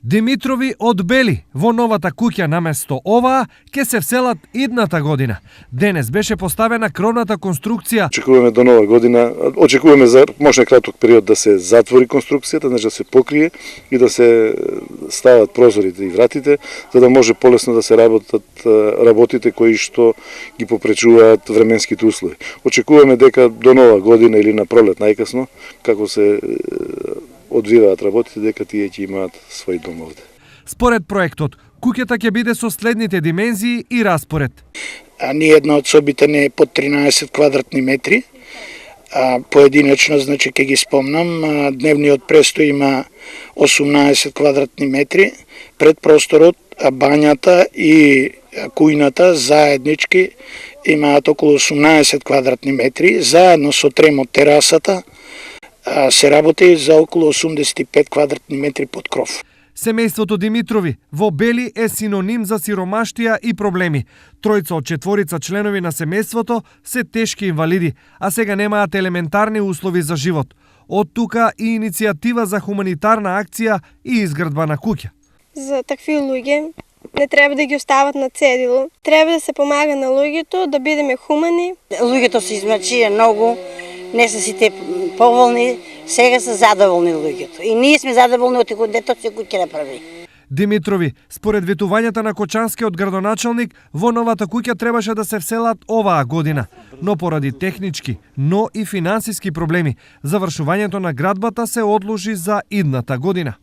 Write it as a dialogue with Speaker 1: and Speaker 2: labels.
Speaker 1: Димитрови од Бели во новата куќа наместо оваа ќе се вселат идната година. Денес беше поставена кровната конструкција.
Speaker 2: Очекуваме до нова година, очекуваме за може краток период да се затвори конструкцијата, значи да се покрие и да се стават прозорите и вратите, за да може полесно да се работите кои што ги попречуваат временските услови. Очекуваме дека до нова година или на пролет најкасно, како се одвиваат работите, дека тие ќе имаат свој дом овде.
Speaker 1: Според проектот, куќата ќе биде со следните димензии и распоред.
Speaker 3: Ни една од собите не е под 13 квадратни метри. Поединечно, значи ќе ги спомнам, дневниот престој има 18 квадратни метри, предпросторот, бањата и кујната заеднички имаат околу 18 квадратни метри, заедно со тремот терасата се работи за околу 85 квадратни метри под кров.
Speaker 1: Семејството Димитрови во Бели е синоним за сиромаштија и проблеми. Тројца од четворица членови на семејството се тешки инвалиди, а сега немаат елементарни услови за живот. Од тука и иницијатива за хуманитарна акција и изградба на куќа.
Speaker 4: За такви луѓе не треба да ги остават на цедило. Треба да се помага на луѓето, да бидеме хумани.
Speaker 5: Луѓето се измачија многу, не се сите поволни, сега се задоволни луѓето. И ние сме задоволни од текот дето се куќа направи.
Speaker 1: Димитрови, според ветувањата на Кочанскиот градоначалник, во новата куќа требаше да се вселат оваа година, но поради технички, но и финансиски проблеми, завршувањето на градбата се одложи за идната година.